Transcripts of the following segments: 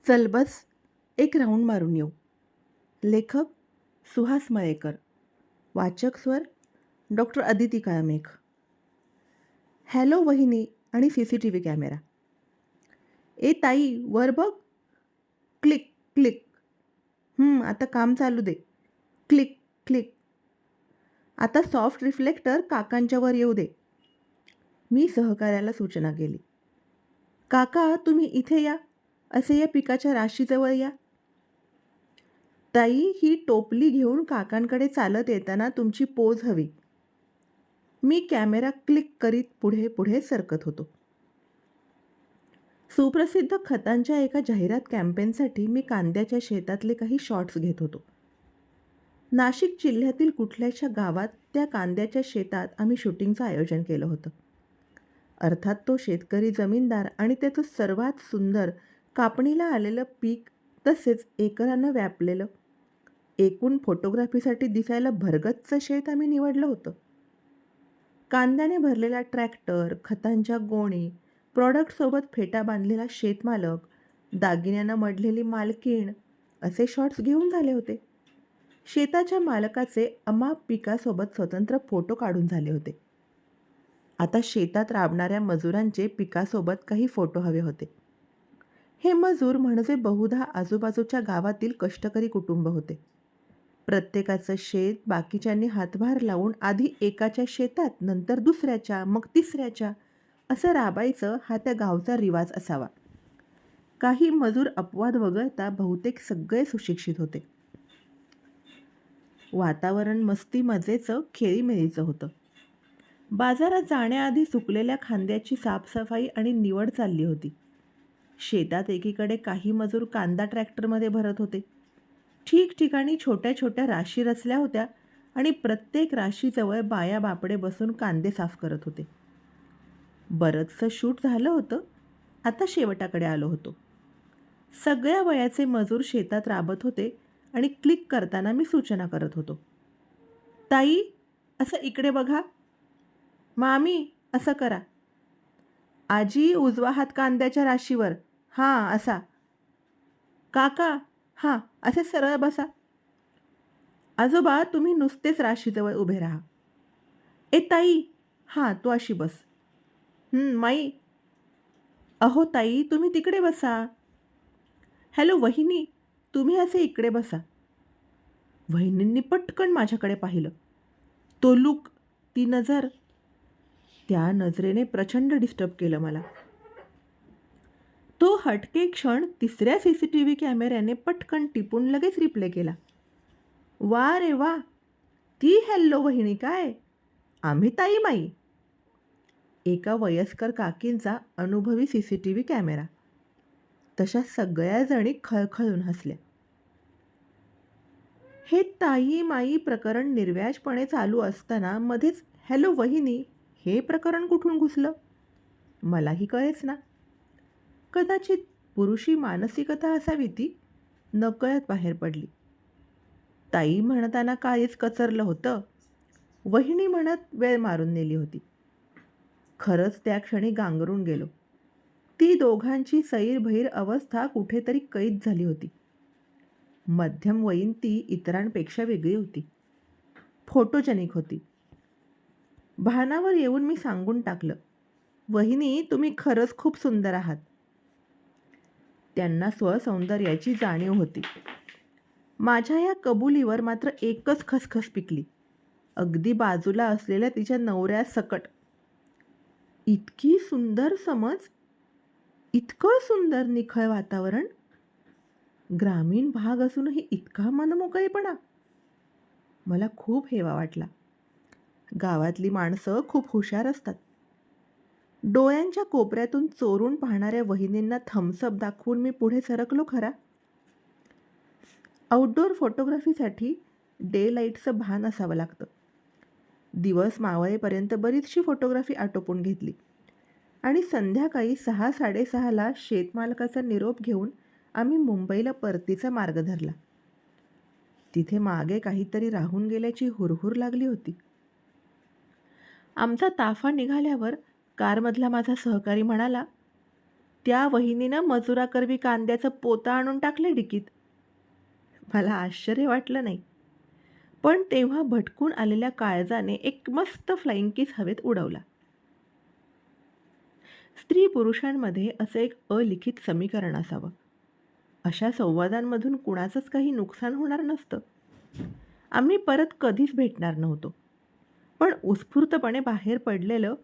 चल बस एक राऊंड मारून येऊ. लेखक सुहास मयेकर. वाचक स्वर डॉक्टर अदिती काळमेघ. हॅलो वहिनी आणि CCTV कॅमेरा. ए ताई वर बघ. Click click. आता काम चालू दे. Click click. आता सॉफ्ट रिफ्लेक्टर काकांच्या वर येऊ दे. मी सहकार्याला सूचना केली. काका तुम्ही इथे या. असे या पिकाच्या राशीजवळ या. ताई ही टोपली घेऊन काकांकडे चालत येताना तुमची पोज हवी. मी कॅमेरा क्लिक करीत पुढे पुढे सरकत होतो. सुप्रसिद्ध खतांच्या एका जाहिरात कॅम्पेनसाठी मी कांद्याच्या शेतातले काही शॉट्स घेत होतो. नाशिक जिल्ह्यातील कुठल्याशा गावात त्या कांद्याच्या शेतात आम्ही शूटिंगचं आयोजन केलं होतं. अर्थात तो शेतकरी जमीनदार आणि त्याचं सर्वात सुंदर कापणीला आलेलं पीक तसेच एकरानं व्यापलेलं एकूण फोटोग्राफीसाठी दिसायला भरगच्च शेत आम्ही निवडलं होतं. कांद्याने भरलेला ट्रॅक्टर, खतांच्या गोणी, प्रॉडक्टसोबत फेटा बांधलेला शेतमालक, दागिन्यानं मढलेली मालकीण असे शॉट्स घेऊन झाले होते. शेताच्या मालकाचे अमाप पिकासोबत स्वतंत्र फोटो काढून झाले होते. आता शेतात राबणाऱ्या मजुरांचे पिकासोबत काही फोटो हवे होते. हे मजूर म्हणजे बहुधा आजूबाजूच्या गावातील कष्टकरी कुटुंब होते. प्रत्येकाचं शेत बाकीच्यांनी हातभार लावून आधी एकाच्या शेतात नंतर दुसऱ्याच्या मग तिसऱ्याच्या असं राबायचं हा त्या गावचा रिवाज असावा. काही मजूर अपवाद वगळता बहुतेक सगळे सुशिक्षित होते. वातावरण मस्ती मजेचं खेळीमेळीचं होतं. बाजारात जाण्याआधी सुकलेल्या खांद्याची साफसफाई आणि निवड चालली होती. शेतात एकीकडे काही मजूर कांदा ट्रॅक्टरमध्ये भरत होते. ठिकठिकाणी छोट्या छोट्या राशी रचल्या होत्या आणि प्रत्येक राशीजवळ बाया बापडे बसून कांदे साफ करत होते. बरंचसं शूट झालं होतं. आता शेवटाकडे आलो होतो. सगळ्या वयाचे मजूर शेतात राबत होते आणि क्लिक करताना मी सूचना करत होतो. ताई असं इकडे बघा. मामी असं करा. आजी उजवा हात कांद्याच्या राशीवर. हां असा. काका हां असे सरळ बसा. आजोबा तुम्ही नुसतेच राशीजवळ उभे राहा. ए ताई हां तू अशी बस. माई. अहो ताई तुम्ही तिकडे बसा. हॅलो वहिनी तुम्ही असे इकडे बसा. वहिनींनी पटकन माझ्याकडे पाहिलं. तो लूक, ती नजर, त्या नजरेने प्रचंड डिस्टर्ब केलं मला. तो हटके क्षण तिसऱ्या CCTV कॅमेऱ्याने पटकन टिपून लगेच रिप्ले केला. वा रे वा, ती हॅल्लो वहिनी काय, आम्ही ताई माई. एका वयस्कर काकींचा अनुभवी CCTV कॅमेरा. तशा सगळ्या जणी खळखळून हसल्या. हे ताई माई प्रकरण निर्व्याजपणे चालू असताना मध्येच हॅलो वहिनी हे प्रकरण कुठून घुसलं मलाही कळेच ना. कदाचित पुरुषी मानसिकता असावी ती नकळत बाहेर पडली. ताई म्हणताना काहीच कचरलं होतं. वहिनी म्हणत वेळ मारून नेली होती. खरंच त्या क्षणी गांगरून गेलो. ती दोघांची सैरभैर अवस्था कुठेतरी कैद झाली होती. मध्यमवयीन ती इतरांपेक्षा वेगळी होती. फोटोजेनिक होती. भानावर येऊन मी सांगून टाकलं, वहिनी तुम्ही खरंच खूप सुंदर आहात. त्यांना स्वसौंदर्याची जाणीव होती. माझ्या या कबुलीवर मात्र एकच खसखस पिकली. अगदी बाजूला असलेल्या तिच्या नवऱ्यासकट. इतकी सुंदर समज, इतकं सुंदर निखळ वातावरण, ग्रामीण भाग असूनही इतका मनमोकळेपणा. मला खूप हेवा वाटला. गावातली माणसं खूप हुशार असतात. डोळ्यांच्या कोपऱ्यातून चोरून पाहणाऱ्या वहिनींना थम्सअप दाखवून मी पुढे सरकलो खरा. आउटडोअर फोटोग्राफीसाठी डे लाईटचं भान असावं लागतं. दिवस मावळेपर्यंत बरीचशी फोटोग्राफी आटोपून घेतली आणि संध्याकाळी 6-6:30ला शेतमालकाचा निरोप घेऊन आम्ही मुंबईला परतीचा मार्ग धरला. तिथे मागे काहीतरी राहून गेल्याची हुरहुर लागली होती. आमचा ताफा निघाल्यावर कारमधला माझा सहकारी म्हणाला, त्या वहिनीनं मजुराकरवी कांद्याचं पोतं आणून टाकले डिकीत. मला आश्चर्य वाटलं नाही. पण तेव्हा भटकून आलेल्या काळजाने एक मस्त फ्लाइंग किस हवेत उडवला. स्त्री पुरुषांमध्ये असं एक अलिखित समीकरण असावं. अशा संवादांमधून कुणाचंच काही नुकसान होणार नसतं. आम्ही परत कधीच भेटणार नव्हतो. पण उत्स्फूर्तपणे बाहेर पडलेलं,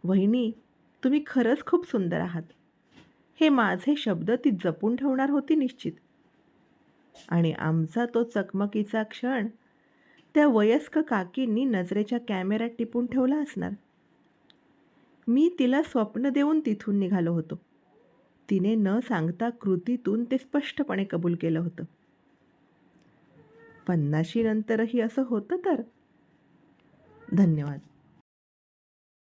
"वहिनी, तुम्ही खरंच खूप सुंदर आहात." हे माझे शब्द ती जपून ठेवणार होती निश्चित. आणि आमचा तो चकमकीचा क्षण त्या वयस्क काकींनी नजरेच्या कॅमेऱ्यात टिपून ठेवला असणार. मी तिला स्वप्न देऊन तिथून निघालो होतो. तिने न सांगता कृतीतून ते स्पष्टपणे कबूल केलं होतं. 50शी नंतरही असं होतं तर. धन्यवाद.